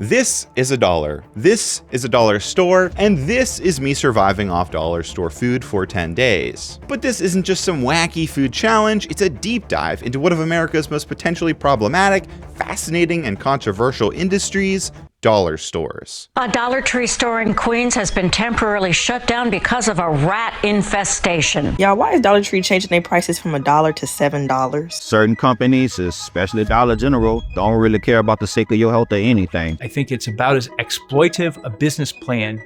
This is a dollar. This is a dollar store, and this is me surviving off dollar store food for 10 days. But this isn't just some wacky food challenge, it's a deep dive into one of America's most potentially problematic, fascinating, and controversial industries, dollar stores. A Dollar Tree store in Queens has been temporarily shut down because of a rat infestation. Y'all, why is Dollar Tree changing their prices from $1 to $7? Certain companies, especially Dollar General, don't really care about the sake of your health or anything. I think it's about as exploitive a business plan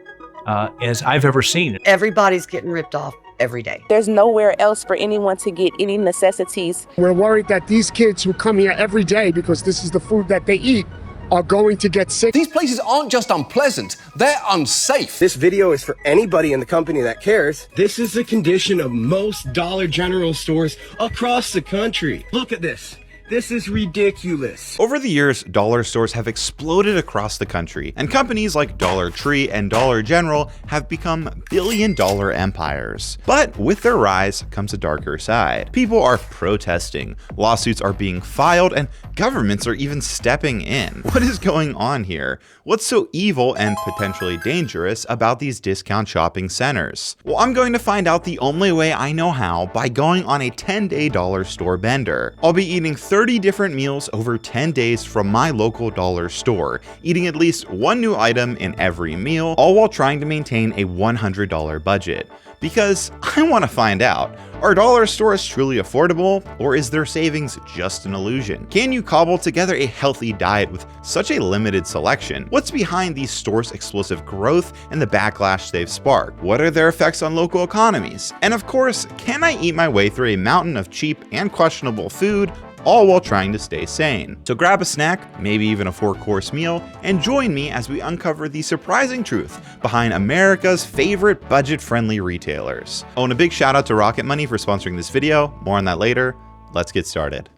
as I've ever seen. Everybody's getting ripped off every day. There's nowhere else for anyone to get any necessities. We're worried that these kids who come here every day because this is the food that they eat are going to get sick. These places aren't just unpleasant, they're unsafe. This video is for anybody in the company that cares. This is the condition of most Dollar General stores across the country. Look at this. This is ridiculous. Over the years, dollar stores have exploded across the country, and companies like Dollar Tree and Dollar General have become billion-dollar empires. But with their rise comes a darker side. People are protesting, lawsuits are being filed, and governments are even stepping in. What is going on here? What's so evil and potentially dangerous about these discount shopping centers? Well, I'm going to find out the only way I know how by going on a 10-day dollar store bender. I'll be eating 30 different meals over 10 days from my local dollar store, eating at least one new item in every meal, all while trying to maintain a $100 budget. Because I want to find out, are dollar stores truly affordable, or is their savings just an illusion? Can you cobble together a healthy diet with such a limited selection? What's behind these stores' explosive growth and the backlash they've sparked? What are their effects on local economies? And of course, can I eat my way through a mountain of cheap and questionable food, all while trying to stay sane? So grab a snack, maybe even a 4-course meal, and join me as we uncover the surprising truth behind America's favorite budget-friendly retailers. Oh, and a big shout out to Rocket Money for sponsoring this video. More on that later. Let's get started.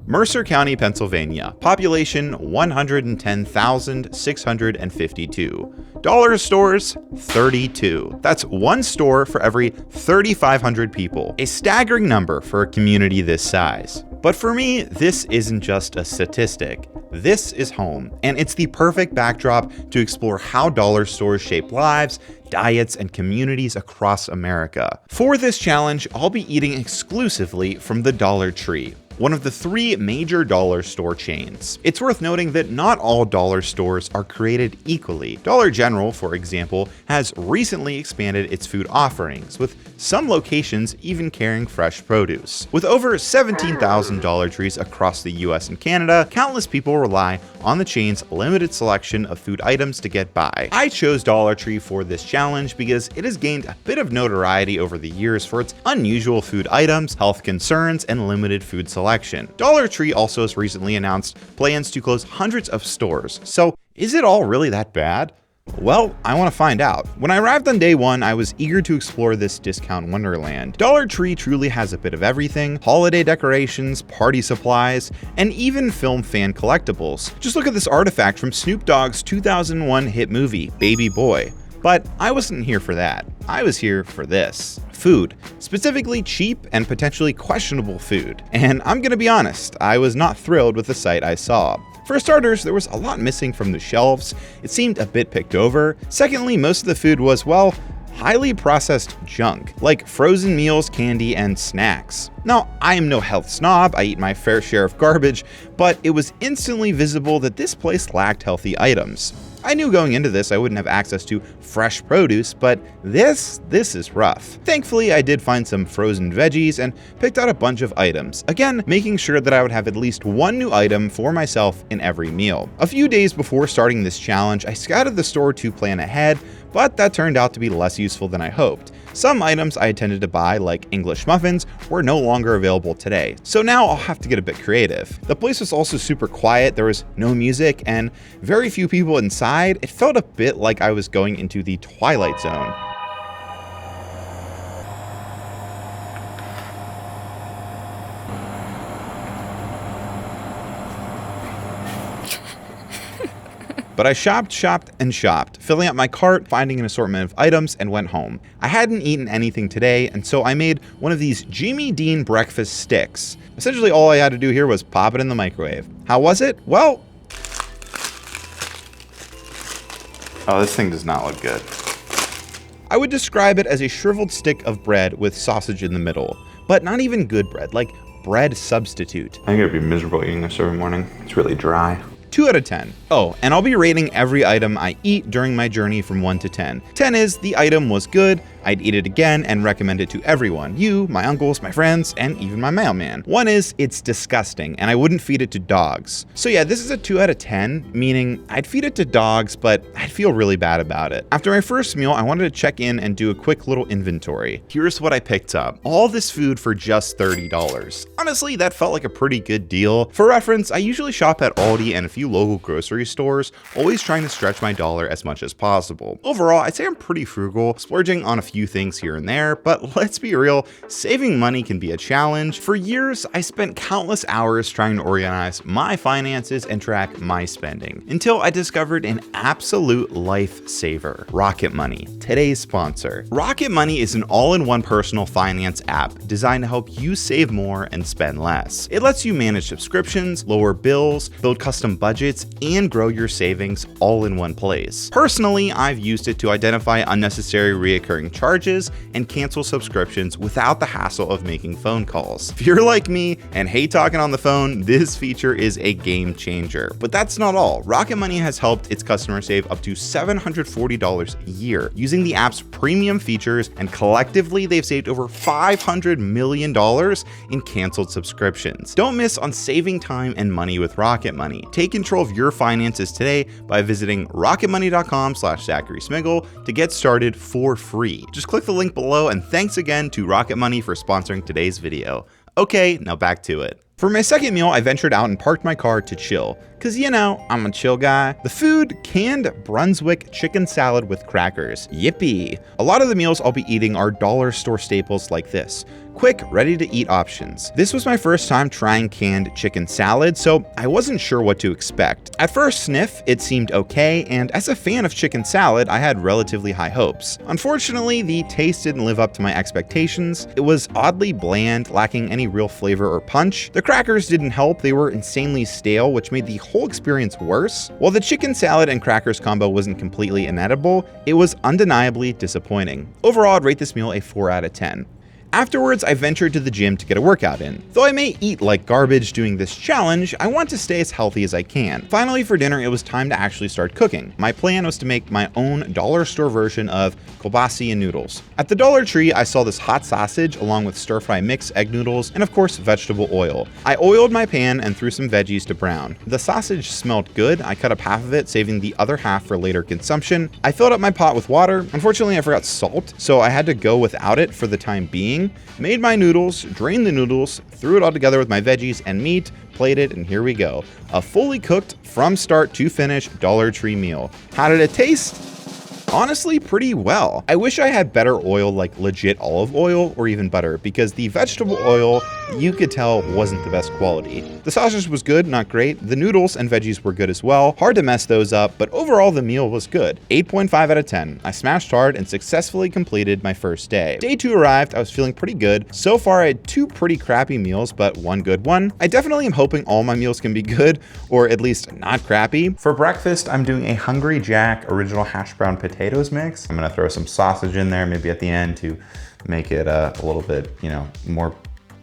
Mercer County, Pennsylvania, population 110,652. Dollar stores, 32. That's one store for every 3,500 people, a staggering number for a community this size. But for me, this isn't just a statistic. This is home, and it's the perfect backdrop to explore how dollar stores shape lives, diets, and communities across America. For this challenge, I'll be eating exclusively from the Dollar Tree, one of the 3 major dollar store chains. It's worth noting that not all dollar stores are created equally. Dollar General, for example, has recently expanded its food offerings, with some locations even carrying fresh produce. With over 17,000 Dollar Trees across the US and Canada, countless people rely on the chain's limited selection of food items to get by. I chose Dollar Tree for this challenge because it has gained a bit of notoriety over the years for its unusual food items, health concerns, and limited food selection. Dollar Tree also has recently announced plans to close hundreds of stores. So is it all really that bad? Well, I want to find out. When I arrived on day 1, I was eager to explore this discount wonderland. Dollar Tree truly has a bit of everything: holiday decorations, party supplies, and even film fan collectibles. Just look at this artifact from Snoop Dogg's 2001 hit movie, Baby Boy. But I wasn't here for that. I was here for this. Food. Specifically cheap and potentially questionable food. And I'm gonna be honest, I was not thrilled with the sight I saw. For starters, there was a lot missing from the shelves. It seemed a bit picked over. Secondly, most of the food was, well, highly processed junk, like frozen meals, candy, and snacks. Now, I am no health snob, I eat my fair share of garbage, but it was instantly visible that this place lacked healthy items. I knew going into this I wouldn't have access to fresh produce, but this is rough. Thankfully, I did find some frozen veggies and picked out a bunch of items, again, making sure that I would have at least one new item for myself in every meal. A few days before starting this challenge, I scouted the store to plan ahead, but that turned out to be less useful than I hoped. Some items I intended to buy, like English muffins, were no longer available today, so now I'll have to get a bit creative. The place was also super quiet, there was no music, and very few people inside. It felt a bit like I was going into the Twilight Zone. But I shopped, filling up my cart, finding an assortment of items, and went home. I hadn't eaten anything today, and so I made one of these Jimmy Dean breakfast sticks. Essentially all I had to do here was pop it in the microwave. How was it? Well, Oh, this thing does not look good. I would describe it as a shriveled stick of bread with sausage in the middle, but not even good bread, like bread substitute. I think it'd be miserable eating this every morning. It's really dry. 2 out of 10. Oh, and I'll be rating every item I eat during my journey from 1 to 10. 10 is the item was good, I'd eat it again and recommend it to everyone. You, my uncles, my friends, and even my mailman. 1 is it's disgusting and I wouldn't feed it to dogs. So yeah, this is a 2 out of 10, meaning I'd feed it to dogs, but I'd feel really bad about it. After my first meal, I wanted to check in and do a quick little inventory. Here's what I picked up. All this food for just $30. Honestly, that felt like a pretty good deal. For reference, I usually shop at Aldi and a few local grocery stores, always trying to stretch my dollar as much as possible. Overall, I'd say I'm pretty frugal, splurging on a few things here and there, but let's be real, saving money can be a challenge. For years, I spent countless hours trying to organize my finances and track my spending, until I discovered an absolute lifesaver, Rocket Money, today's sponsor. Rocket Money is an all-in-one personal finance app designed to help you save more and spend less. It lets you manage subscriptions, lower bills, build custom budgets, and grow your savings all in one place. Personally, I've used it to identify unnecessary reoccurring charges and cancel subscriptions without the hassle of making phone calls. If you're like me and hate talking on the phone, this feature is a game changer. But that's not all. Rocket Money has helped its customers save up to $740 a year using the app's premium features, and collectively they've saved over $500 million in canceled subscriptions. Don't miss on saving time and money with Rocket Money. Take control of your finances today by visiting rocketmoney.com/ZackarySmigel to get started for free. Just click the link below, and thanks again to Rocket Money for sponsoring today's video. Okay, now back to it. For my second meal, I ventured out and parked my car to chill, cause you know, I'm a chill guy. The food, canned Brunswick chicken salad with crackers. Yippee! A lot of the meals I'll be eating are dollar store staples like this. Quick, ready-to-eat options. This was my first time trying canned chicken salad, so I wasn't sure what to expect. At first sniff, it seemed okay, and as a fan of chicken salad, I had relatively high hopes. Unfortunately, the taste didn't live up to my expectations. It was oddly bland, lacking any real flavor or punch. The crackers didn't help, they were insanely stale, which made the whole experience worse. While the chicken salad and crackers combo wasn't completely inedible, it was undeniably disappointing. Overall, I'd rate this meal a 4 out of 10. Afterwards, I ventured to the gym to get a workout in. Though I may eat like garbage doing this challenge, I want to stay as healthy as I can. Finally, for dinner, it was time to actually start cooking. My plan was to make my own dollar store version of kielbasa and noodles. At the Dollar Tree, I saw this hot sausage along with stir-fry mix, egg noodles, and of course, vegetable oil. I oiled my pan and threw some veggies to brown. The sausage smelled good. I cut up half of it, saving the other half for later consumption. I filled up my pot with water. Unfortunately, I forgot salt, so I had to go without it for the time being. Made my noodles, drained the noodles, threw it all together with my veggies and meat, plated, and here we go. A fully cooked, from start to finish Dollar Tree meal. How did it taste? Honestly, pretty well. I wish I had better oil, like legit olive oil or even butter, because the vegetable oil, you could tell, wasn't the best quality. The sausage was good, not great. The noodles and veggies were good as well. Hard to mess those up, but overall the meal was good. 8.5 out of 10. I smashed hard and successfully completed my first day. Day 2 arrived, I was feeling pretty good. So far I had 2 pretty crappy meals, but 1 good one. I definitely am hoping all my meals can be good, or at least not crappy. For breakfast, I'm doing a Hungry Jack original hash brown potatoes mix. I'm gonna throw some sausage in there, maybe at the end to make it a little bit, more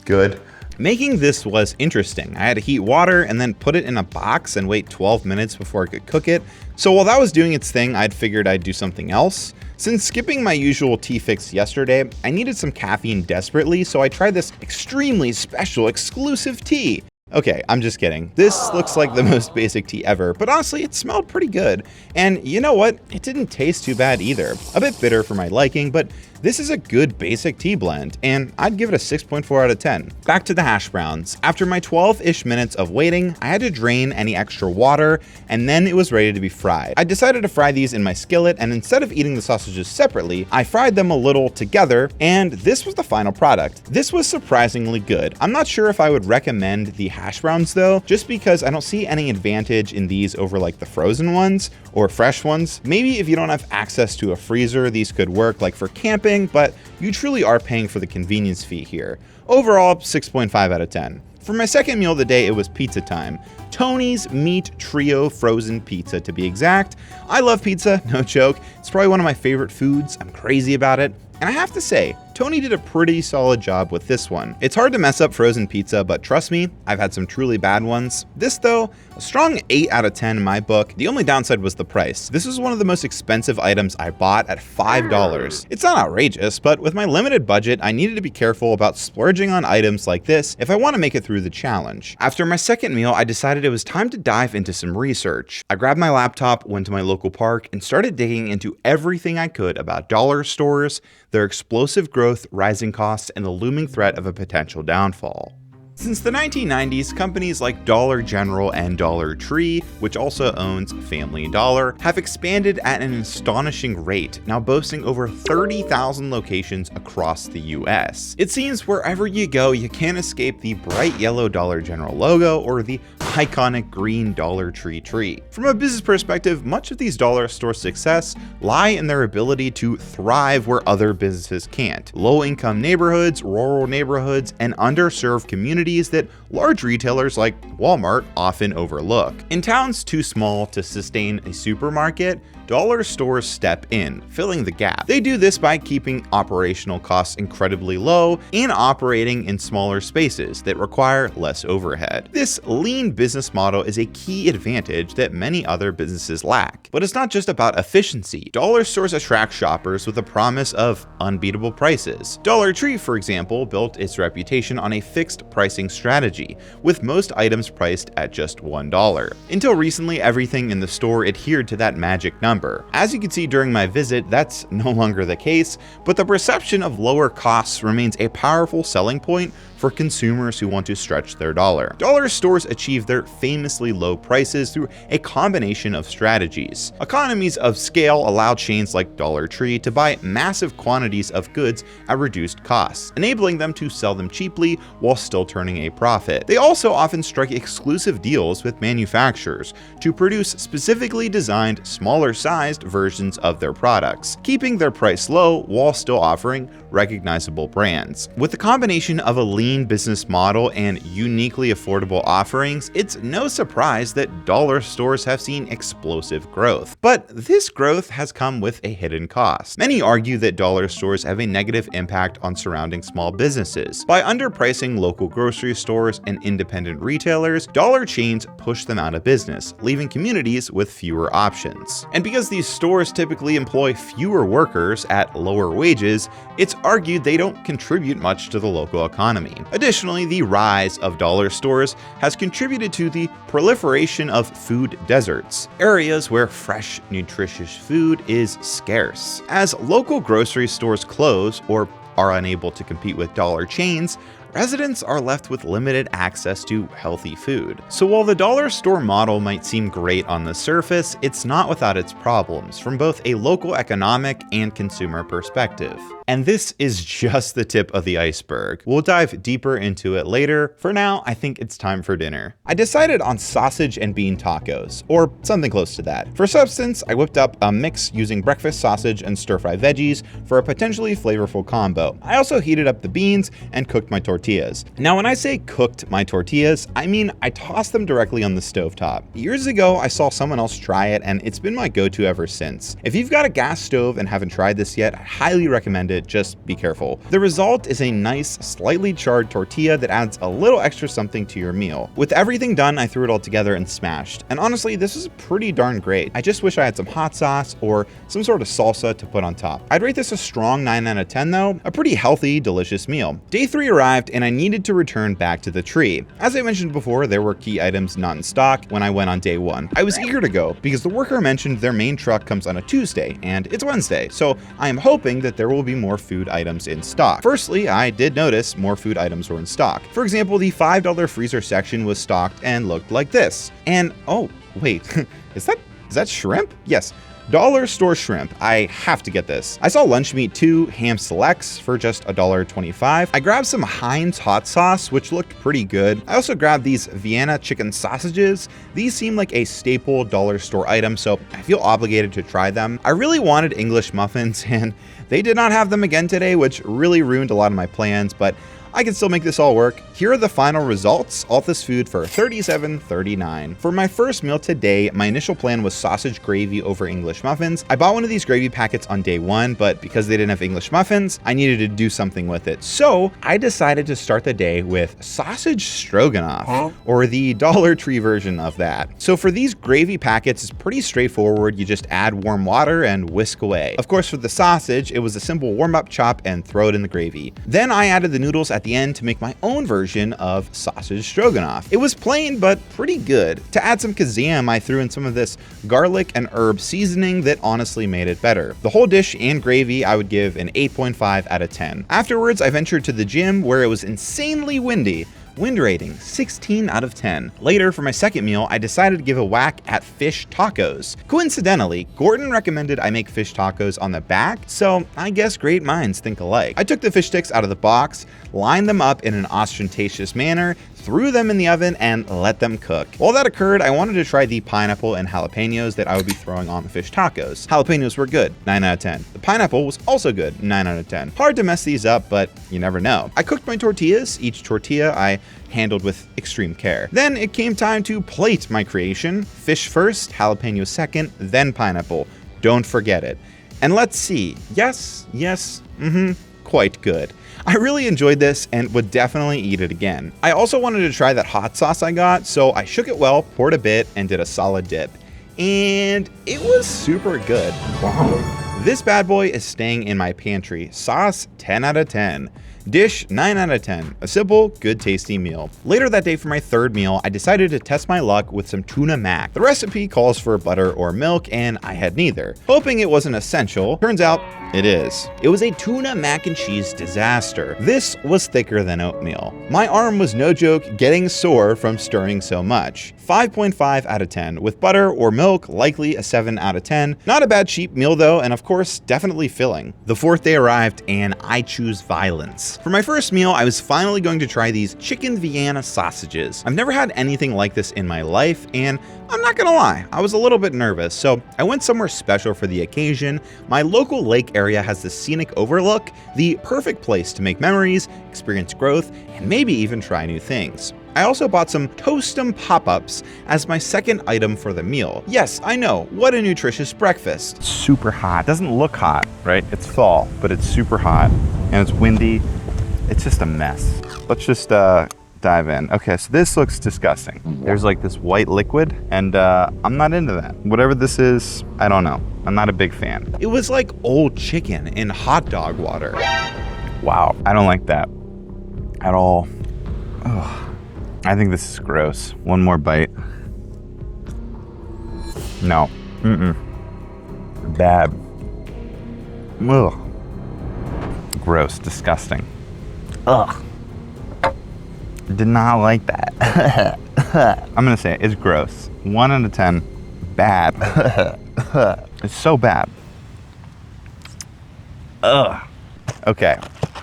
good. Making this was interesting. I had to heat water and then put it in a box and wait 12 minutes before I could cook it. So while that was doing its thing, I'd figured I'd do something else. Since skipping my usual tea fix yesterday, I needed some caffeine desperately, so I tried this extremely special exclusive tea. Okay, I'm just kidding. This looks like the most basic tea ever, but honestly, it smelled pretty good. And you know what? It didn't taste too bad either. A bit bitter for my liking, but this is a good basic tea blend, and I'd give it a 6.4 out of 10. Back to the hash browns. After my 12-ish minutes of waiting, I had to drain any extra water, and then it was ready to be fried. I decided to fry these in my skillet, and instead of eating the sausages separately, I fried them a little together, and this was the final product. This was surprisingly good. I'm not sure if I would recommend the hash browns though, just because I don't see any advantage in these over like the frozen ones or fresh ones. Maybe if you don't have access to a freezer, these could work like for camping, but you truly are paying for the convenience fee here. Overall, 6.5 out of 10. For my second meal of the day, it was pizza time. Tony's Meat Trio Frozen Pizza, to be exact. I love pizza, no joke. It's probably one of my favorite foods. I'm crazy about it. And I have to say, Tony did a pretty solid job with this one. It's hard to mess up frozen pizza, but trust me, I've had some truly bad ones. This though, a strong 8 out of 10 in my book. The only downside was the price. This was one of the most expensive items I bought at $5. It's not outrageous, but with my limited budget, I needed to be careful about splurging on items like this if I want to make it through the challenge. After my second meal, I decided it was time to dive into some research. I grabbed my laptop, went to my local park, and started digging into everything I could about dollar stores, their explosive growth, rising costs, and the looming threat of a potential downfall. Since the 1990s, companies like Dollar General and Dollar Tree, which also owns Family Dollar, have expanded at an astonishing rate, now boasting over 30,000 locations across the US. It seems wherever you go, you can't escape the bright yellow Dollar General logo or the iconic green Dollar Tree tree. From a business perspective, much of these dollar store success lie in their ability to thrive where other businesses can't. Low-income neighborhoods, rural neighborhoods, and underserved communities that large retailers like Walmart often overlook. In towns too small to sustain a supermarket, dollar stores step in, filling the gap. They do this by keeping operational costs incredibly low and operating in smaller spaces that require less overhead. This lean business model is a key advantage that many other businesses lack. But it's not just about efficiency. Dollar stores attract shoppers with a promise of unbeatable prices. Dollar Tree, for example, built its reputation on a fixed pricing strategy, with most items priced at just $1. Until recently, everything in the store adhered to that magic number. As you can see during my visit, that's no longer the case, but the perception of lower costs remains a powerful selling point for consumers who want to stretch their dollar. Dollar stores achieve their famously low prices through a combination of strategies. Economies of scale allow chains like Dollar Tree to buy massive quantities of goods at reduced costs, enabling them to sell them cheaply while still turning a profit. They also often strike exclusive deals with manufacturers to produce specifically designed, smaller-sized versions of their products, keeping their price low while still offering recognizable brands. With the combination of a lean business model and uniquely affordable offerings, it's no surprise that dollar stores have seen explosive growth. But this growth has come with a hidden cost. Many argue that dollar stores have a negative impact on surrounding small businesses. By underpricing local grocery stores and independent retailers, dollar chains push them out of business, leaving communities with fewer options. And because these stores typically employ fewer workers at lower wages, it's argued they don't contribute much to the local economy. Additionally, the rise of dollar stores has contributed to the proliferation of food deserts, areas where fresh, nutritious food is scarce. As local grocery stores close or are unable to compete with dollar chains, residents are left with limited access to healthy food. So while the dollar store model might seem great on the surface, it's not without its problems from both a local economic and consumer perspective. And this is just the tip of the iceberg. We'll dive deeper into it later. For now, I think it's time for dinner. I decided on sausage and bean tacos, or something close to that. For substance, I whipped up a mix using breakfast sausage and stir-fry veggies for a potentially flavorful combo. I also heated up the beans and cooked my tortillas. Now, when I say cooked my tortillas, I mean I tossed them directly on the stovetop. Years ago, I saw someone else try it, and it's been my go-to ever since. If you've got a gas stove and haven't tried this yet, I highly recommend it. Just be careful. The result is a nice, slightly charred tortilla that adds a little extra something to your meal. With everything done, I threw it all together and smashed. And honestly, this is pretty darn great. I just wish I had some hot sauce or some sort of salsa to put on top. I'd rate this a strong 9 out of 10 though, a pretty healthy, delicious meal. Day 3 arrived and I needed to return back to the tree. As I mentioned before, there were key items not in stock when I went on day 1. I was eager to go because the worker mentioned their main truck comes on a Tuesday and it's Wednesday, so I am hoping that there will be more food items in stock. Firstly, I did notice more food items were in stock. For example, the $5 freezer section was stocked and looked like this. And oh, wait, is that shrimp? Yes. Dollar store shrimp. I have to get this. I saw lunch meat too, ham selects for just $1.25. I grabbed some Heinz hot sauce, which looked pretty good. I also grabbed these Vienna chicken sausages. These seem like a staple dollar store item, so I feel obligated to try them. I really wanted English muffins and they did not have them again today, which really ruined a lot of my plans, but I can still make this all work. Here are the final results. All this food for $37.39. For my first meal today, my initial plan was sausage gravy over English muffins. I bought one of these gravy packets on day one, but because they didn't have English muffins, I needed to do something with it. So I decided to start the day with sausage stroganoff, or the Dollar Tree version of that. So for these gravy packets, it's pretty straightforward. You just add warm water and whisk away. Of course, for the sausage, it was a simple warm-up chop and throw it in the gravy. Then I added the noodles at the end to make my own version of sausage stroganoff. It was plain, but pretty good. To add some kazam, I threw in some of this garlic and herb seasoning that honestly made it better. The whole dish and gravy, I would give an 8.5 out of 10. Afterwards, I ventured to the gym where it was insanely windy. Wind rating, 16 out of 10. Later, for my second meal, I decided to give a whack at fish tacos. Coincidentally, Gordon recommended I make fish tacos on the back, so I guess great minds think alike. I took the fish sticks out of the box, lined them up in an ostentatious manner, threw them in the oven, and let them cook. While that occurred, I wanted to try the pineapple and jalapenos that I would be throwing on the fish tacos. Jalapenos were good, 9 out of 10. The pineapple was also good, 9 out of 10. Hard to mess these up, but you never know. I cooked my tortillas. Each tortilla I handled with extreme care. Then it came time to plate my creation. Fish first, jalapeno second, then pineapple. Don't forget it. And let's see. Yes, quite good. I really enjoyed this and would definitely eat it again. I also wanted to try that hot sauce I got, so I shook it well, poured a bit, and did a solid dip. And it was super good. Wow. This bad boy is staying in my pantry. Sauce, 10 out of 10. Dish, 9 out of 10. A simple, good, tasty meal. Later that day for my third meal, I decided to test my luck with some tuna mac. The recipe calls for butter or milk, and I had neither. Hoping it wasn't essential, turns out it is. It was a tuna mac and cheese disaster. This was thicker than oatmeal. My arm was no joke getting sore from stirring so much. 5.5 out of 10. With butter or milk, likely a 7 out of 10. Not a bad cheap meal though, and of course, definitely filling. The fourth day arrived, and I choose violence. For my first meal, I was finally going to try these chicken Vienna sausages. I've never had anything like this in my life, and I'm not gonna lie, I was a little bit nervous, so I went somewhere special for the occasion. My local lake area has this scenic overlook, the perfect place to make memories, experience growth, and maybe even try new things. I also bought some Toastum pop-ups as my second item for the meal. Yes, I know, what a nutritious breakfast. It's super hot. It doesn't look hot, right? It's fall, but it's super hot, and it's windy. It's just a mess. Let's just dive in. Okay, so this looks disgusting. There's like this white liquid, and I'm not into that. Whatever this is, I don't know. I'm not a big fan. It was like old chicken in hot dog water. Wow, I don't like that at all. Ugh. I think this is gross. One more bite. No. Bad. Ugh. Gross. Disgusting. Ugh. Did not like that. I'm gonna say it. It's gross. 1 out of 10. Bad. It's so bad. Ugh. Okay.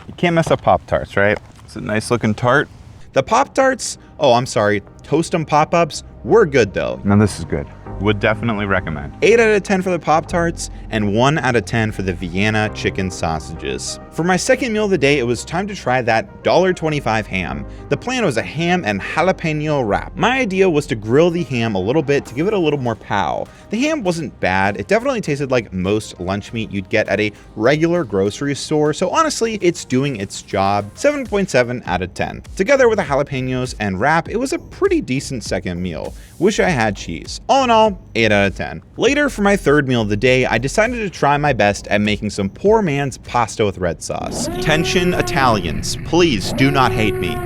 You can't mess up Pop-Tarts, right? It's a nice looking tart. The Pop-Tarts, Toastum pop-ups were good though. No, this is good. Would definitely recommend. 8 out of 10 for the Pop-Tarts and 1 out of 10 for the Vienna chicken sausages. For my second meal of the day, it was time to try that $1.25 ham. The plan was a ham and jalapeno wrap. My idea was to grill the ham a little bit to give it a little more pow. The ham wasn't bad. It definitely tasted like most lunch meat you'd get at a regular grocery store, so honestly, it's doing its job. 7.7 out of 10. Together with the jalapenos and wrap, it was a pretty decent second meal. Wish I had cheese. All in all, 8 out of 10. Later, for my third meal of the day, I decided to try my best at making some poor man's pasta with red sauce. Attention Italians, please do not hate me.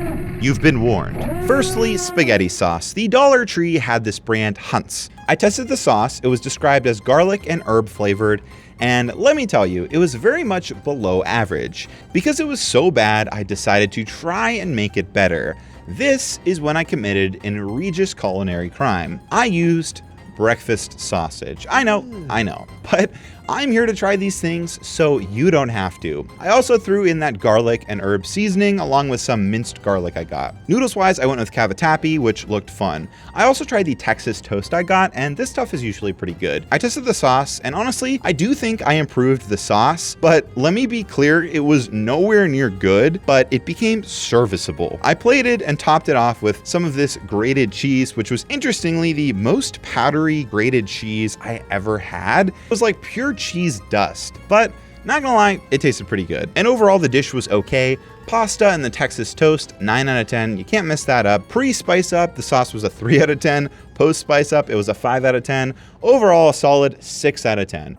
You've been warned. Firstly, spaghetti sauce. The Dollar Tree had this brand Hunt's. I tested the sauce. It was described as garlic and herb flavored, and let me tell you, it was very much below average. Because it was so bad, I decided to try and make it better. This is when I committed an egregious culinary crime. I used breakfast sausage. I know. But I'm here to try these things so you don't have to. I also threw in that garlic and herb seasoning along with some minced garlic I got. Noodles wise, I went with cavatappi, which looked fun. I also tried the Texas toast I got, and this stuff is usually pretty good. I tested the sauce, and honestly, I do think I improved the sauce, but let me be clear, it was nowhere near good, but it became serviceable. I plated and topped it off with some of this grated cheese, which was interestingly the most powdery grated cheese I ever had. It was like pure cheese dust, but not gonna lie, it tasted pretty good. And overall, the dish was okay. Pasta and the Texas toast, 9 out of 10. You can't mess that up. Pre-spice up, the sauce was a 3 out of 10. Post-spice up, it was a 5 out of 10. Overall, a solid 6 out of 10.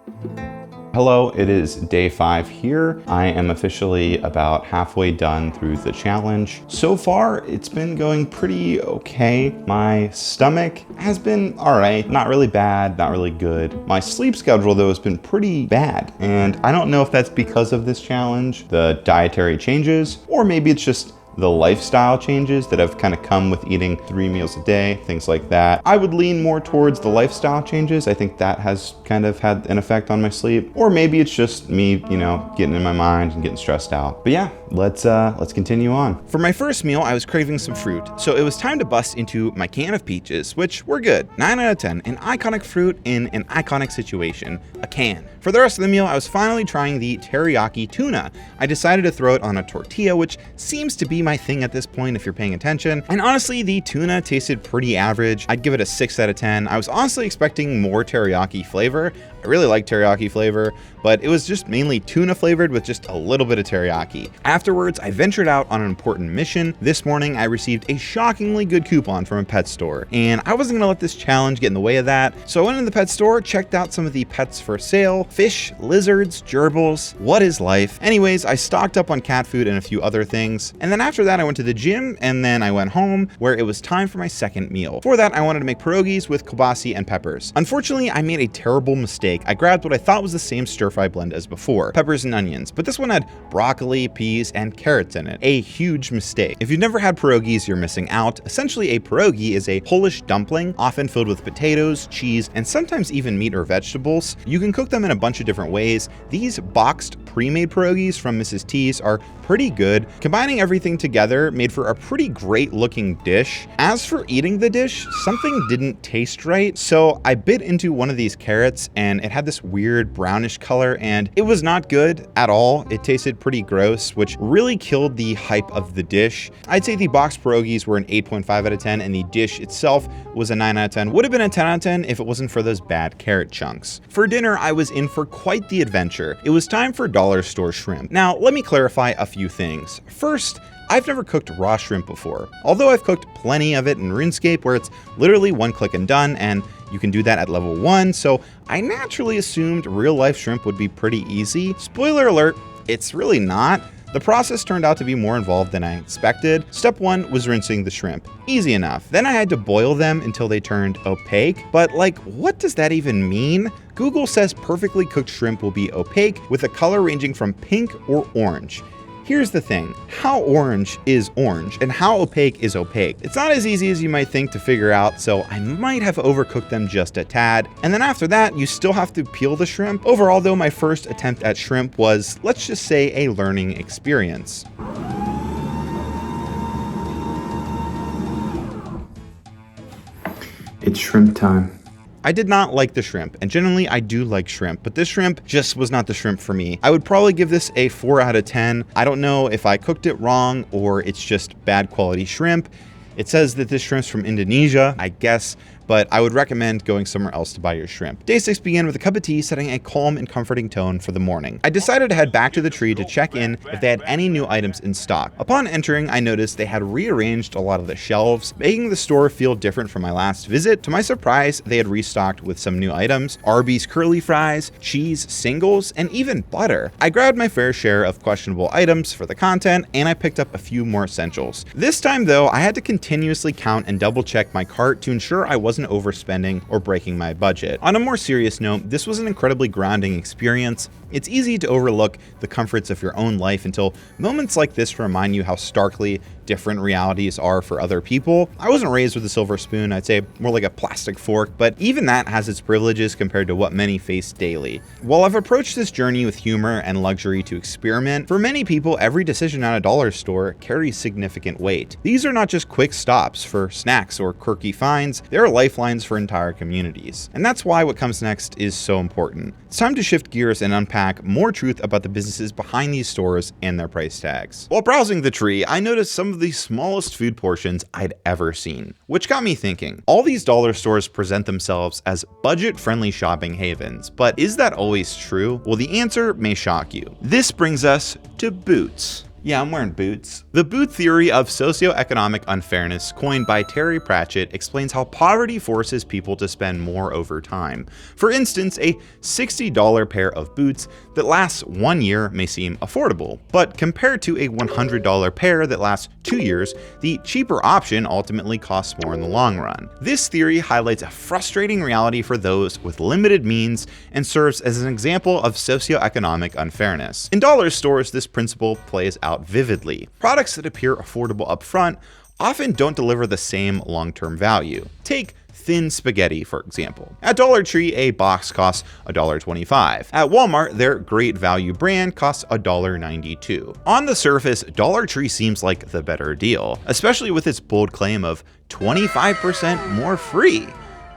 Hello, it is day 5 here. I am officially about halfway done through the challenge. So far, it's been going pretty okay. My stomach has been all right, not really bad, not really good. My sleep schedule though has been pretty bad. And I don't know if that's because of this challenge, the dietary changes, or maybe it's just the lifestyle changes that have kind of come with eating 3 meals a day, things like that. I would lean more towards the lifestyle changes. I think that has kind of had an effect on my sleep. Or maybe it's just me, getting in my mind and getting stressed out. But yeah, let's continue on. For my first meal, I was craving some fruit, so it was time to bust into my can of peaches, which were good. 9 out of 10, an iconic fruit in an iconic situation, a can. For the rest of the meal, I was finally trying the teriyaki tuna. I decided to throw it on a tortilla, which seems to be my thing at this point if you're paying attention. And honestly, the tuna tasted pretty average. I'd give it a 6 out of 10. I was honestly expecting more teriyaki flavor. I really like teriyaki flavor, but it was just mainly tuna flavored with just a little bit of teriyaki. Afterwards, I ventured out on an important mission. This morning, I received a shockingly good coupon from a pet store, and I wasn't gonna let this challenge get in the way of that. So I went into the pet store, checked out some of the pets for sale, fish, lizards, gerbils, what is life? Anyways, I stocked up on cat food and a few other things. And then after that, I went to the gym, and then I went home where it was time for my second meal. For that, I wanted to make pierogies with kielbasa and peppers. Unfortunately, I made a terrible mistake. I grabbed what I thought was the same stir-fry blend as before, peppers and onions, but this one had broccoli, peas, and carrots in it. A huge mistake. If you've never had pierogies, you're missing out. Essentially, a pierogi is a Polish dumpling, often filled with potatoes, cheese, and sometimes even meat or vegetables. You can cook them in a bunch of different ways. These boxed pre-made pierogies from Mrs. T's are pretty good. Combining everything together made for a pretty great looking dish. As for eating the dish, something didn't taste right, so I bit into one of these carrots and it had this weird brownish color and it was not good at all. It tasted pretty gross, which really killed the hype of the dish. I'd say the boxed pierogies were an 8.5 out of 10 and the dish itself was a 9 out of 10. Would have been a 10 out of 10 if it wasn't for those bad carrot chunks. For dinner, I was in for quite the adventure. It was time for dollar store shrimp. Now, let me clarify a few things. First, I've never cooked raw shrimp before, although I've cooked plenty of it in RuneScape where it's literally one click and done, and you can do that at level 1, so I naturally assumed real life shrimp would be pretty easy. Spoiler alert, it's really not. The process turned out to be more involved than I expected. Step 1 was rinsing the shrimp. Easy enough. Then I had to boil them until they turned opaque, but what does that even mean? Google says perfectly cooked shrimp will be opaque with a color ranging from pink or orange. Here's the thing, how orange is orange and how opaque is opaque? It's not as easy as you might think to figure out, so I might have overcooked them just a tad. And then after that, you still have to peel the shrimp. Overall though, my first attempt at shrimp was, let's just say, a learning experience. It's shrimp time. I did not like the shrimp, and generally I do like shrimp, but this shrimp just was not the shrimp for me. I would probably give this a 4 out of 10. I don't know if I cooked it wrong or it's just bad quality shrimp. It says that this shrimp's from Indonesia, I guess, but I would recommend going somewhere else to buy your shrimp. Day 6 began with a cup of tea, setting a calm and comforting tone for the morning. I decided to head back to the tree to check in if they had any new items in stock. Upon entering, I noticed they had rearranged a lot of the shelves, making the store feel different from my last visit. To my surprise, they had restocked with some new items, Arby's curly fries, cheese singles, and even butter. I grabbed my fair share of questionable items for the content, and I picked up a few more essentials. This time though, I had to continuously count and double check my cart to ensure I wasn't overspending or breaking my budget. On a more serious note, this was an incredibly grounding experience. It's easy to overlook the comforts of your own life until moments like this remind you how starkly different realities are for other people. I wasn't raised with a silver spoon, I'd say more like a plastic fork, but even that has its privileges compared to what many face daily. While I've approached this journey with humor and luxury to experiment, for many people, every decision at a dollar store carries significant weight. These are not just quick stops for snacks or quirky finds, they are lifelines for entire communities. And that's why what comes next is so important. It's time to shift gears and unpack more truth about the businesses behind these stores and their price tags. While browsing the tree, I noticed some of the smallest food portions I'd ever seen, which got me thinking. All these dollar stores present themselves as budget-friendly shopping havens, but is that always true? Well, the answer may shock you. This brings us to Boots. Yeah, I'm wearing boots. The boot theory of socioeconomic unfairness, coined by Terry Pratchett, explains how poverty forces people to spend more over time. For instance, a $60 pair of boots that lasts 1 year may seem affordable, but compared to a $100 pair that lasts 2 years, the cheaper option ultimately costs more in the long run. This theory highlights a frustrating reality for those with limited means and serves as an example of socioeconomic unfairness. In dollar stores, this principle plays out vividly. Products that appear affordable up front often don't deliver the same long-term value. Take thin spaghetti, for example. At Dollar Tree, a box costs $1.25. At Walmart, their great value brand costs $1.92. On the surface, Dollar Tree seems like the better deal, especially with its bold claim of 25% more free.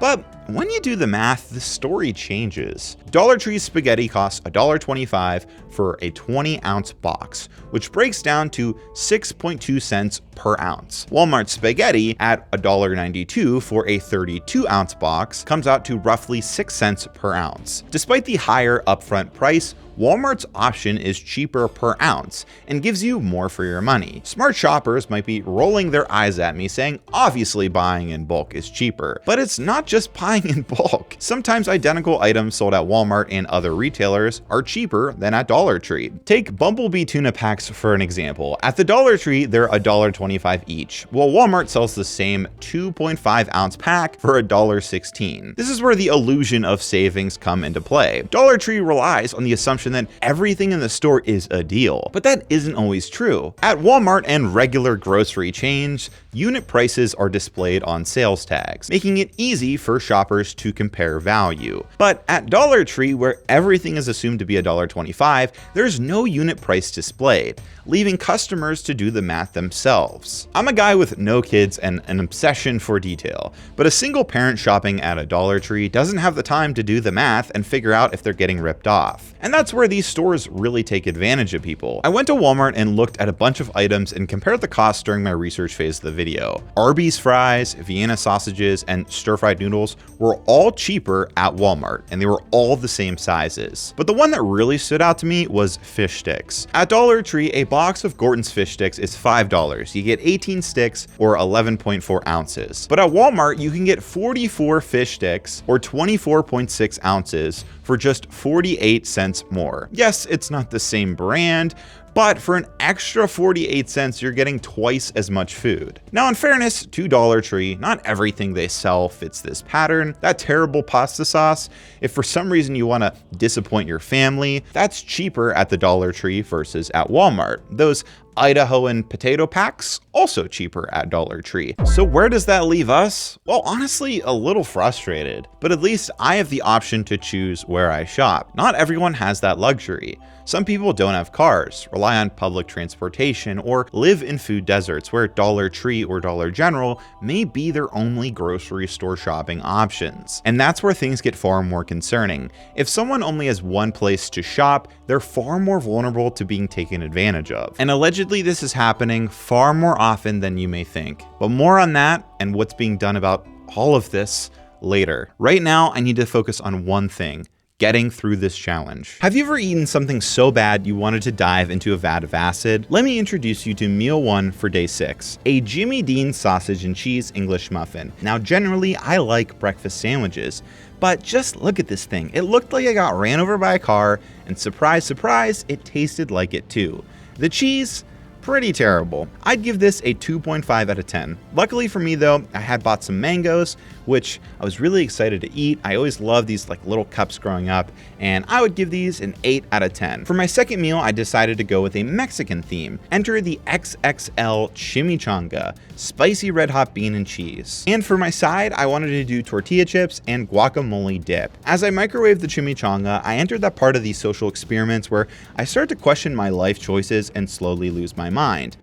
But when you do the math, the story changes. Dollar Tree's spaghetti costs $1.25 for a 20-ounce box, which breaks down to 6.2 cents per ounce. Walmart spaghetti at $1.92 for a 32-ounce box comes out to roughly 6 cents per ounce. Despite the higher upfront price, Walmart's option is cheaper per ounce and gives you more for your money. Smart shoppers might be rolling their eyes at me saying, obviously buying in bulk is cheaper, but it's not just buying in bulk. Sometimes identical items sold at Walmart and other retailers are cheaper than at Dollar Tree. Take Bumblebee tuna packs for an example. At the Dollar Tree, they're $1.25 each, while Walmart sells the same 2.5 ounce pack for $1.16. This is where the illusion of savings come into play. Dollar Tree relies on the assumption that everything in the store is a deal, but that isn't always true. At Walmart and regular grocery chains, unit prices are displayed on sales tags, making it easy for shoppers to compare value. But at Dollar Tree, where everything is assumed to be $1.25, there's no unit price displayed, leaving customers to do the math themselves. I'm a guy with no kids and an obsession for detail, but a single parent shopping at a Dollar Tree doesn't have the time to do the math and figure out if they're getting ripped off. And that's where these stores really take advantage of people. I went to Walmart and looked at a bunch of items and compared the costs during my research phase of the video. Arby's fries, Vienna sausages, and stir-fried noodles were all cheaper at Walmart, and they were all the same sizes. But the one that really stood out to me was fish sticks. At Dollar Tree, a box of Gorton's fish sticks is $5. You get 18 sticks or 11.4 ounces. But at Walmart, you can get 44 fish sticks or 24.6 ounces for just 48 cents more. Yes, it's not the same brand, but for an extra 48 cents, you're getting twice as much food. Now, in fairness to Dollar Tree, not everything they sell fits this pattern. That terrible pasta sauce, if for some reason you want to disappoint your family, that's cheaper at the Dollar Tree versus at Walmart. Those Idahoan potato packs, also cheaper at Dollar Tree. So where does that leave us? Well, honestly, a little frustrated, but at least I have the option to choose where I shop. Not everyone has that luxury. Some people don't have cars, rely on public transportation, or live in food deserts where Dollar Tree or Dollar General may be their only grocery store shopping options. And that's where things get far more concerning. If someone only has one place to shop, they're far more vulnerable to being taken advantage of. And allegedly, this is happening far more often than you may think. But more on that and what's being done about all of this later. Right now, I need to focus on one thing: getting through this challenge. Have you ever eaten something so bad you wanted to dive into a vat of acid? Let me introduce you to meal 1 for day 6, a Jimmy Dean sausage and cheese English muffin. Now, generally, I like breakfast sandwiches, but just look at this thing. It looked like I got ran over by a car, and surprise, surprise, it tasted like it too. The cheese, pretty terrible. I'd give this a 2.5 out of 10. Luckily for me though, I had bought some mangoes, which I was really excited to eat. I always loved these like little cups growing up, and I would give these an 8 out of 10. For my second meal, I decided to go with a Mexican theme. Enter the XXL chimichanga, spicy red hot bean and cheese. And for my side, I wanted to do tortilla chips and guacamole dip. As I microwaved the chimichanga, I entered that part of these social experiments where I start to question my life choices and slowly lose my mind.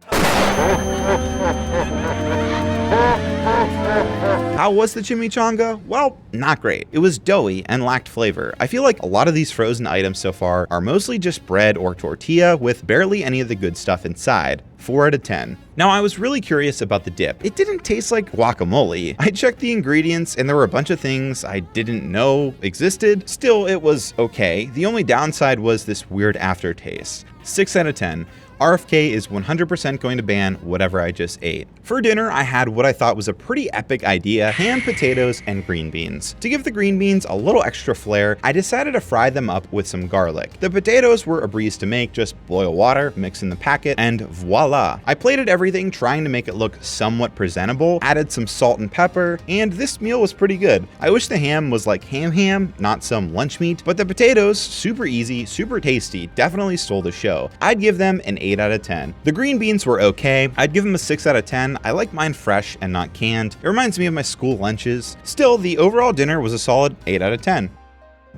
How was the chimichanga? Well, not great. It was doughy and lacked flavor. I feel like a lot of these frozen items so far are mostly just bread or tortilla with barely any of the good stuff inside. 4 out of 10. Now, I was really curious about the dip. It didn't taste like guacamole. I checked the ingredients and there were a bunch of things I didn't know existed. Still, it was okay. The only downside was this weird aftertaste. 6 out of 10. RFK is 100% going to ban whatever I just ate. For dinner, I had what I thought was a pretty epic idea: ham, potatoes, and green beans. To give the green beans a little extra flair, I decided to fry them up with some garlic. The potatoes were a breeze to make, just boil water, mix in the packet, and voila. I plated everything trying to make it look somewhat presentable, added some salt and pepper, and this meal was pretty good. I wish the ham was like ham, not some lunch meat, but the potatoes, super easy, super tasty, definitely stole the show. I'd give them an 8 out of 10. The green beans were okay. I'd give them a 6 out of 10. I like mine fresh and not canned. It reminds me of my school lunches. Still, the overall dinner was a solid 8 out of 10.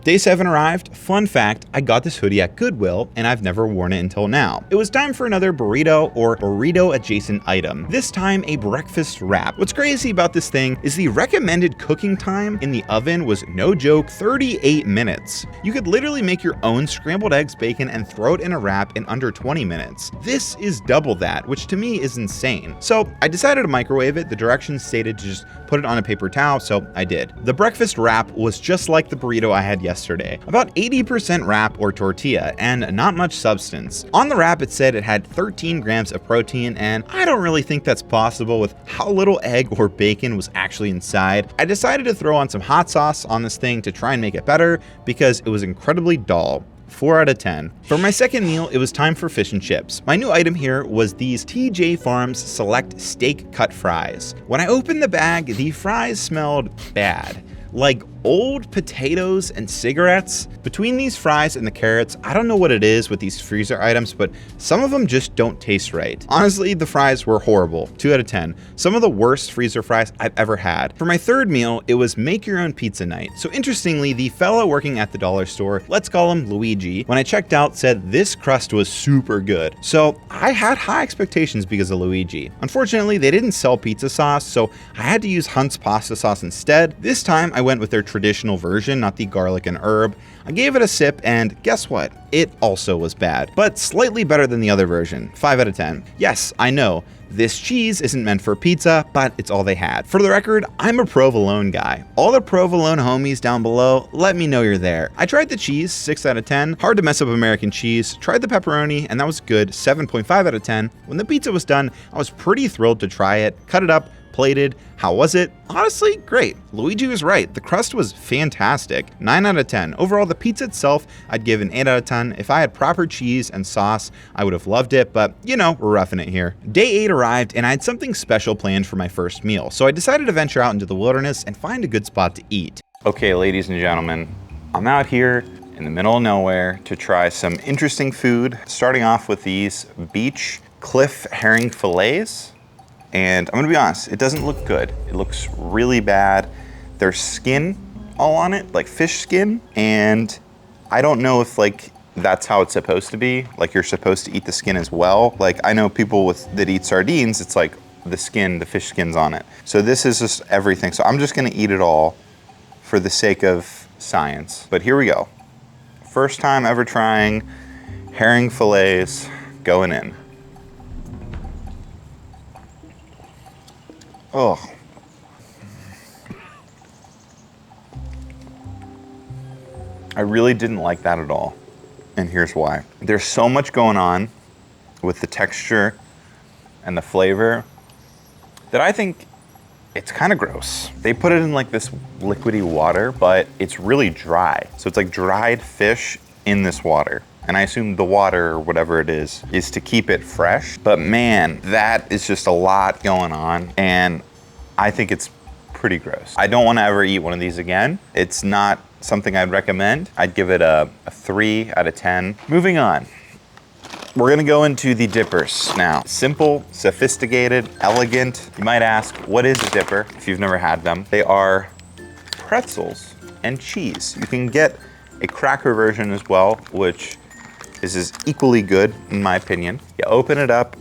Day 7 arrived. Fun fact, I got this hoodie at Goodwill and I've never worn it until now. It was time for another burrito or burrito adjacent item, this time a breakfast wrap. What's crazy about this thing is the recommended cooking time in the oven was, no joke, 38 minutes. You could literally make your own scrambled eggs, bacon, and throw it in a wrap in under 20 minutes. This is double that, which to me is insane. So I decided to microwave it. The directions stated to just put it on a paper towel, so I did. The breakfast wrap was just like the burrito I had yesterday, about 80% wrap or tortilla and not much substance. On the wrap it said it had 13 grams of protein, and I don't really think that's possible with how little egg or bacon was actually inside. I decided to throw on some hot sauce on this thing to try and make it better because it was incredibly dull. 4 out of 10. For my second meal, it was time for fish and chips. My new item here was these TJ Farms Select Steak Cut Fries. When I opened the bag, the fries smelled bad. Like old potatoes and cigarettes. Between these fries and the carrots, I don't know what it is with these freezer items, but some of them just don't taste right. Honestly, the fries were horrible. 2 out of 10. Some of the worst freezer fries I've ever had. For my third meal, it was make your own pizza night. So interestingly, the fellow working at the dollar store, let's call him Luigi, when I checked out said this crust was super good. So I had high expectations because of Luigi. Unfortunately, they didn't sell pizza sauce, so I had to use Hunt's pasta sauce instead. This time I went with their traditional version, not the garlic and herb. I gave it a sip and guess what? It also was bad, but slightly better than the other version. 5 out of 10. Yes, I know, this cheese isn't meant for pizza, but it's all they had. For the record, I'm a provolone guy. All the provolone homies down below, let me know you're there. I tried the cheese, 6 out of 10. Hard to mess up American cheese. Tried the pepperoni, and that was good, 7.5 out of 10. When the pizza was done, I was pretty thrilled to try it. Cut it up, plated. How was it? Honestly, great. Luigi was right. The crust was fantastic. 9 out of 10. Overall, the pizza itself, I'd give an 8 out of 10. If I had proper cheese and sauce, I would have loved it, but you know, we're roughing it here. Day 8 arrived and I had something special planned for my first meal, so I decided to venture out into the wilderness and find a good spot to eat. Okay, ladies and gentlemen, I'm out here in the middle of nowhere to try some interesting food, starting off with these beach cliff herring fillets. And I'm gonna be honest, it doesn't look good. It looks really bad. There's skin all on it, like fish skin. And I don't know if like that's how it's supposed to be. Like you're supposed to eat the skin as well. Like I know people that eat sardines, it's like the skin, the fish skin's on it. So this is just everything. So I'm just gonna eat it all for the sake of science. But here we go. First time ever trying herring fillets going in. Oh. I really didn't like that at all. And here's why. There's so much going on with the texture and the flavor that I think it's kind of gross. They put it in like this liquidy water, but it's really dry. So it's like dried fish in this water. And I assume the water or whatever it is to keep it fresh. But man, that is just a lot going on. And I think it's pretty gross. I don't want to ever eat one of these again. It's not something I'd recommend. I'd give it a 3 out of 10. Moving on. We're gonna go into the dippers now. Simple, sophisticated, elegant. You might ask, what is a dipper if you've never had them? They are pretzels and cheese. You can get a cracker version as well, which is equally good in my opinion. You open it up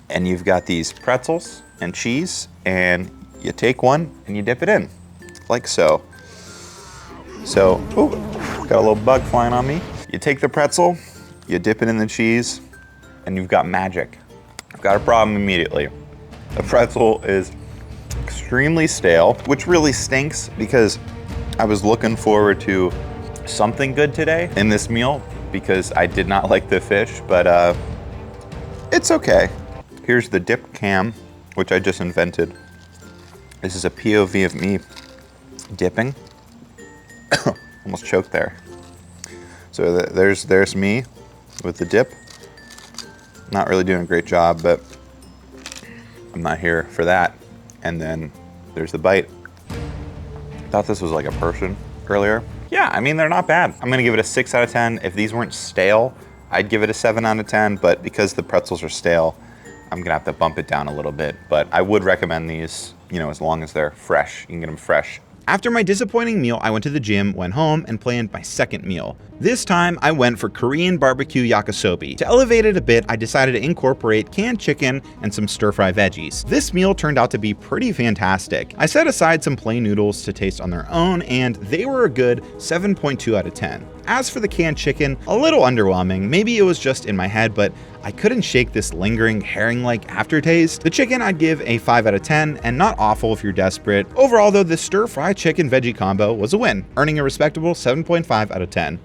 and you've got these pretzels and cheese, and you take one and you dip it in, like so. So, ooh, got a little bug flying on me. You take the pretzel, you dip it in the cheese, and you've got magic. I've got a problem immediately. The pretzel is extremely stale, which really stinks because I was looking forward to something good today in this meal because I did not like the fish, but it's okay. Here's the dip cam, which I just invented. This is a POV of me dipping. Almost choked there. So there's me with the dip. Not really doing a great job, but I'm not here for that. And then there's the bite. Thought this was like a person earlier. Yeah, I mean, they're not bad. I'm gonna give it a 6 out of 10. If these weren't stale, I'd give it a 7 out of 10, but because the pretzels are stale, I'm gonna have to bump it down a little bit. But I would recommend these, you know, as long as they're fresh. You can get them fresh. After my disappointing meal, I went to the gym, went home, and planned my second meal. This time, I went for Korean barbecue yakisoba. To elevate it a bit, I decided to incorporate canned chicken and some stir-fry veggies. This meal turned out to be pretty fantastic. I set aside some plain noodles to taste on their own, and they were a good 7.2 out of 10. As for the canned chicken, a little underwhelming. Maybe it was just in my head, but I couldn't shake this lingering herring-like aftertaste. The chicken I'd give a 5 out of 10, and not awful if you're desperate. Overall though, this stir-fry chicken veggie combo was a win, earning a respectable 7.5 out of 10.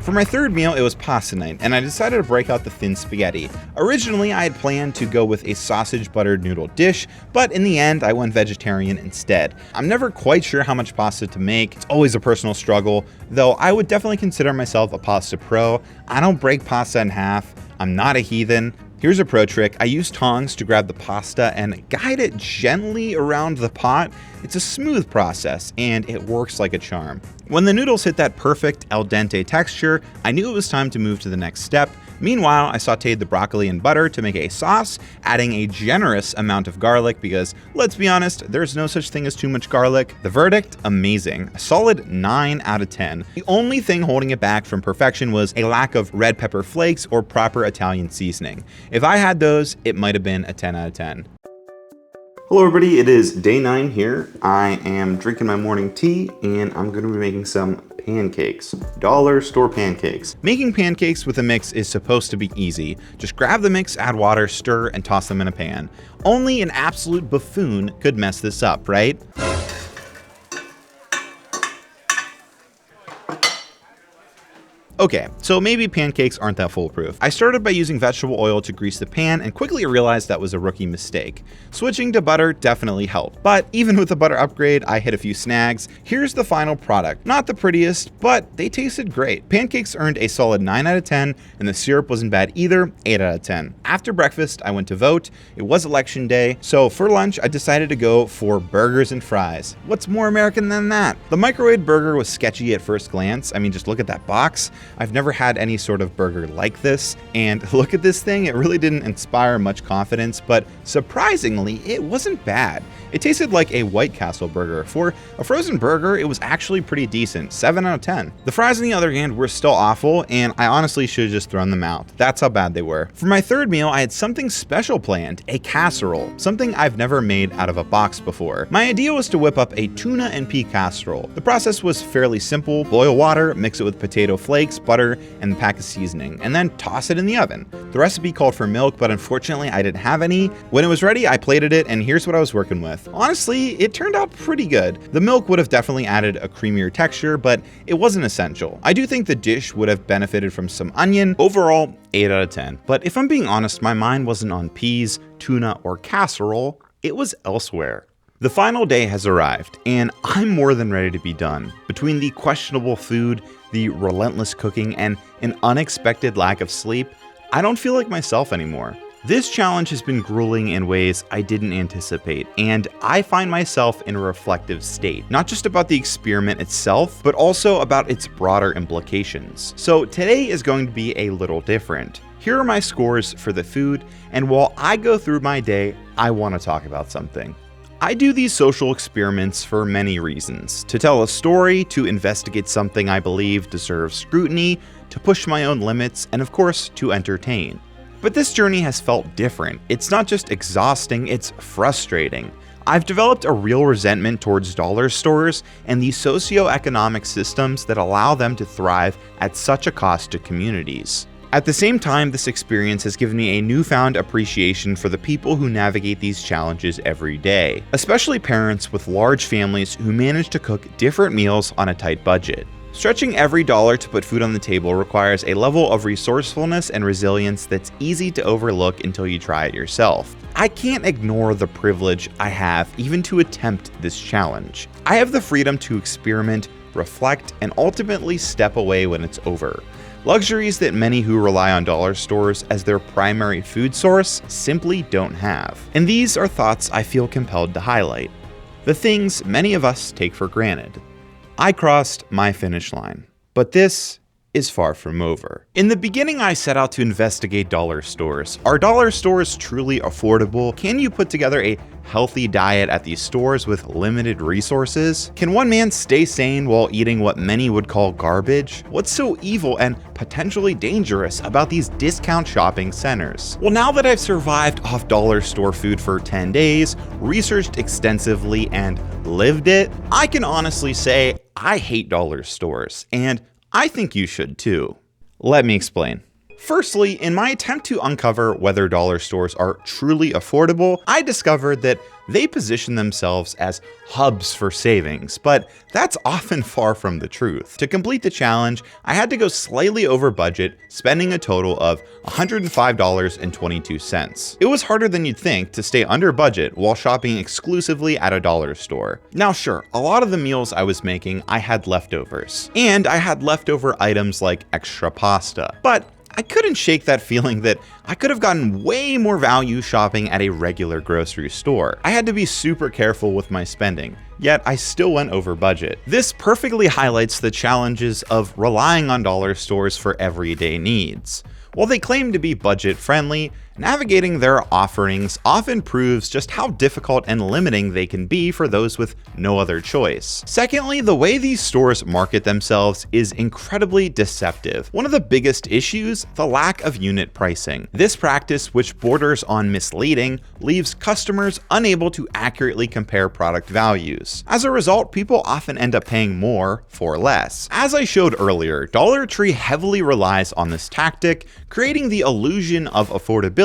For my third meal, it was pasta night, and I decided to break out the thin spaghetti. Originally, I had planned to go with a sausage buttered noodle dish, but in the end, I went vegetarian instead. I'm never quite sure how much pasta to make. It's always a personal struggle, though I would definitely consider myself a pasta pro. I don't break pasta in half. I'm not a heathen. Here's a pro trick. I use tongs to grab the pasta and guide it gently around the pot. It's a smooth process and it works like a charm. When the noodles hit that perfect al dente texture, I knew it was time to move to the next step. Meanwhile, I sauteed the broccoli in butter to make a sauce, adding a generous amount of garlic because, let's be honest, there's no such thing as too much garlic. The verdict? Amazing. A solid 9 out of 10. The only thing holding it back from perfection was a lack of red pepper flakes or proper Italian seasoning. If I had those, it might have been a 10 out of 10. Hello everybody, it is day 9 here. I am drinking my morning tea and I'm going to be making some pancakes. Dollar store pancakes. Making pancakes with a mix is supposed to be easy. Just grab the mix, add water, stir, and toss them in a pan. Only an absolute buffoon could mess this up, right? Okay, so maybe pancakes aren't that foolproof. I started by using vegetable oil to grease the pan and quickly realized that was a rookie mistake. Switching to butter definitely helped, but even with the butter upgrade, I hit a few snags. Here's the final product. Not the prettiest, but they tasted great. Pancakes earned a solid 9 out of 10, and the syrup wasn't bad either, 8 out of 10. After breakfast, I went to vote. It was election day, so for lunch, I decided to go for burgers and fries. What's more American than that? The microwave burger was sketchy at first glance. I mean, just look at that box. I've never had any sort of burger like this, and look at this thing, it really didn't inspire much confidence, but surprisingly, it wasn't bad. It tasted like a White Castle burger. For a frozen burger, it was actually pretty decent, 7 out of 10. The fries on the other hand were still awful, and I honestly should have just thrown them out. That's how bad they were. For my third meal, I had something special planned, a casserole, something I've never made out of a box before. My idea was to whip up a tuna and pea casserole. The process was fairly simple. Boil water, mix it with potato flakes, butter, and a pack of seasoning, and then toss it in the oven. The recipe called for milk, but unfortunately I didn't have any. When it was ready, I plated it, and here's what I was working with. Honestly, it turned out pretty good. The milk would have definitely added a creamier texture, but it wasn't essential. I do think the dish would have benefited from some onion. Overall, 8 out of 10. But if I'm being honest, my mind wasn't on peas, tuna, or casserole. It was elsewhere. The final day has arrived, and I'm more than ready to be done. Between the questionable food, the relentless cooking, and an unexpected lack of sleep, I don't feel like myself anymore. This challenge has been grueling in ways I didn't anticipate, and I find myself in a reflective state, not just about the experiment itself, but also about its broader implications. So today is going to be a little different. Here are my scores for the food, and while I go through my day, I want to talk about something. I do these social experiments for many reasons: to tell a story, to investigate something I believe deserves scrutiny, to push my own limits, and of course, to entertain. But this journey has felt different. It's not just exhausting, it's frustrating. I've developed a real resentment towards dollar stores and the socioeconomic systems that allow them to thrive at such a cost to communities. At the same time, this experience has given me a newfound appreciation for the people who navigate these challenges every day, especially parents with large families who manage to cook different meals on a tight budget. Stretching every dollar to put food on the table requires a level of resourcefulness and resilience that's easy to overlook until you try it yourself. I can't ignore the privilege I have even to attempt this challenge. I have the freedom to experiment, reflect, and ultimately step away when it's over. Luxuries that many who rely on dollar stores as their primary food source simply don't have. And these are thoughts I feel compelled to highlight. The things many of us take for granted. I crossed my finish line, but this is far from over. In the beginning, I set out to investigate dollar stores. Are dollar stores truly affordable? Can you put together a healthy diet at these stores with limited resources? Can one man stay sane while eating what many would call garbage? What's so evil and potentially dangerous about these discount shopping centers? Well, now that I've survived off dollar store food for 10 days, researched extensively, and lived it, I can honestly say I hate dollar stores, and I think you should too. Let me explain. Firstly, in my attempt to uncover whether dollar stores are truly affordable, I discovered that they position themselves as hubs for savings, but that's often far from the truth. To complete the challenge, I had to go slightly over budget, spending a total of $105.22. It was harder than you'd think to stay under budget while shopping exclusively at a dollar store. Now sure, a lot of the meals I was making, I had leftovers. And I had leftover items like extra pasta. But I couldn't shake that feeling that I could have gotten way more value shopping at a regular grocery store. I had to be super careful with my spending, yet I still went over budget. This perfectly highlights the challenges of relying on dollar stores for everyday needs. While they claim to be budget-friendly, navigating their offerings often proves just how difficult and limiting they can be for those with no other choice. Secondly, the way these stores market themselves is incredibly deceptive. One of the biggest issues, the lack of unit pricing. This practice, which borders on misleading, leaves customers unable to accurately compare product values. As a result, people often end up paying more for less. As I showed earlier, Dollar Tree heavily relies on this tactic, creating the illusion of affordability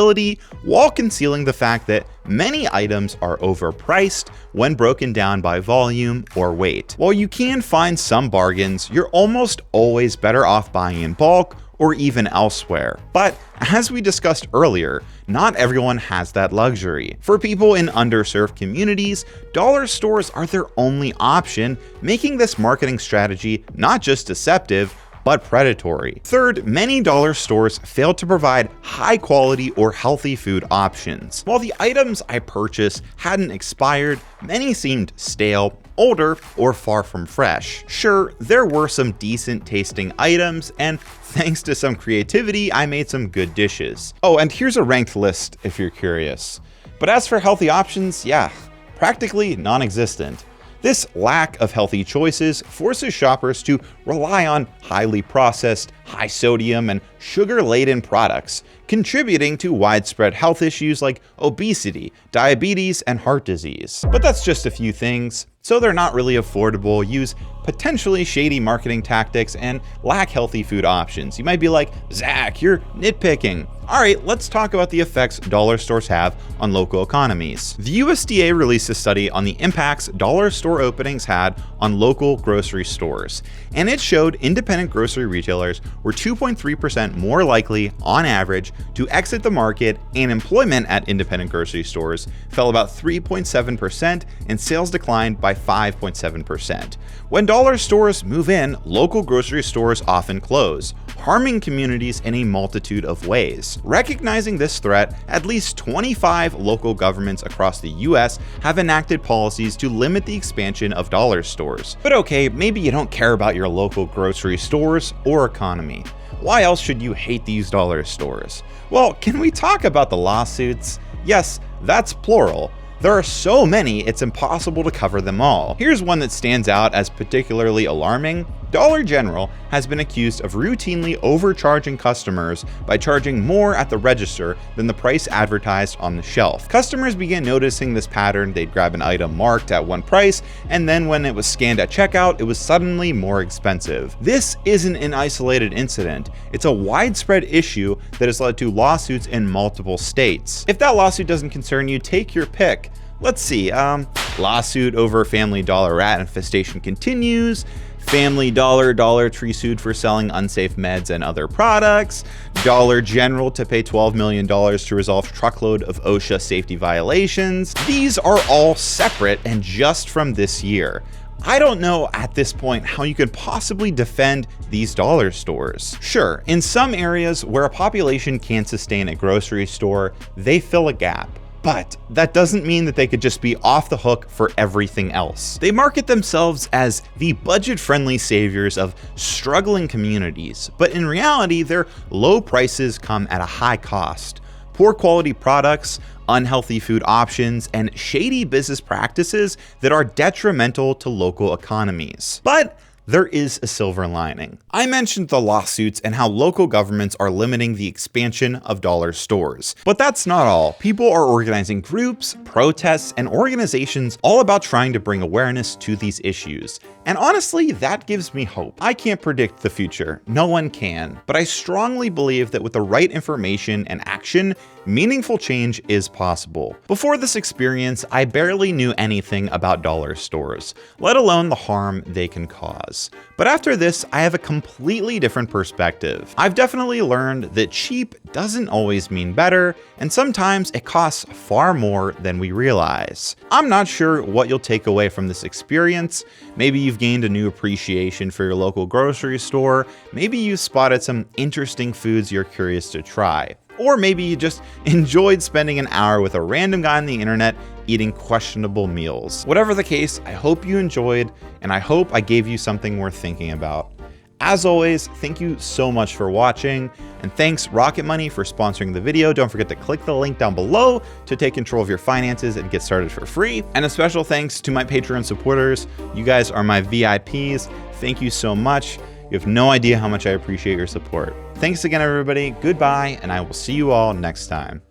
while concealing the fact that many items are overpriced when broken down by volume or weight. While you can find some bargains, you're almost always better off buying in bulk or even elsewhere. But as we discussed earlier, not everyone has that luxury. For people in underserved communities, dollar stores are their only option, making this marketing strategy not just deceptive, but predatory. Third, many dollar stores fail to provide high quality or healthy food options. While the items I purchased hadn't expired, many seemed stale, older, or far from fresh. Sure, there were some decent tasting items, and thanks to some creativity, I made some good dishes. Oh, and here's a ranked list if you're curious. But as for healthy options, yeah, practically non-existent. This lack of healthy choices forces shoppers to rely on highly processed, high sodium, and sugar-laden products, contributing to widespread health issues like obesity, diabetes, and heart disease. But that's just a few things. So they're not really affordable, use potentially shady marketing tactics, and lack healthy food options. You might be like, Zach, you're nitpicking. All right, let's talk about the effects dollar stores have on local economies. The USDA released a study on the impacts dollar store openings had on local grocery stores, and it showed independent grocery retailers were 2.3% more likely, on average, to exit the market, and employment at independent grocery stores fell about 3.7%, and sales declined by 5.7%. When dollar stores move in, local grocery stores often close, harming communities in a multitude of ways. Recognizing this threat, at least 25 local governments across the US have enacted policies to limit the expansion of dollar stores. But okay, maybe you don't care about your local grocery stores or economy. Why else should you hate these dollar stores? Well, can we talk about the lawsuits? Yes, that's plural. There are so many, it's impossible to cover them all. Here's one that stands out as particularly alarming. Dollar General has been accused of routinely overcharging customers by charging more at the register than the price advertised on the shelf. Customers began noticing this pattern. They'd grab an item marked at one price, and then when it was scanned at checkout, it was suddenly more expensive. This isn't an isolated incident. It's a widespread issue that has led to lawsuits in multiple states. If that lawsuit doesn't concern you, take your pick. Let's see, lawsuit over Family Dollar rat infestation continues. Family Dollar Tree sued for selling unsafe meds and other products. Dollar General to pay $12 million to resolve truckload of OSHA safety violations. These are all separate and just from this year. I don't know at this point how you could possibly defend these dollar stores. Sure, in some areas where a population can't sustain a grocery store, they fill a gap. But that doesn't mean that they could just be off the hook for everything else. They market themselves as the budget-friendly saviors of struggling communities, but in reality, their low prices come at a high cost. Poor quality products, unhealthy food options, and shady business practices that are detrimental to local economies. But there is a silver lining. I mentioned the lawsuits and how local governments are limiting the expansion of dollar stores. But that's not all. People are organizing groups, protests, and organizations all about trying to bring awareness to these issues. And honestly, that gives me hope. I can't predict the future. No one can. But I strongly believe that with the right information and action, meaningful change is possible. Before this experience, I barely knew anything about dollar stores, let alone the harm they can cause. But after this, I have a completely different perspective. I've definitely learned that cheap doesn't always mean better, and sometimes it costs far more than we realize. I'm not sure what you'll take away from this experience. Maybe you've gained a new appreciation for your local grocery store. Maybe you spotted some interesting foods you're curious to try. Or maybe you just enjoyed spending an hour with a random guy on the internet eating questionable meals. Whatever the case, I hope you enjoyed, and I hope I gave you something worth thinking about. As always, thank you so much for watching, and thanks Rocket Money for sponsoring the video. Don't forget to click the link down below to take control of your finances and get started for free. And a special thanks to my Patreon supporters. You guys are my VIPs. Thank you so much. You have no idea how much I appreciate your support. Thanks again, everybody. Goodbye, and I will see you all next time.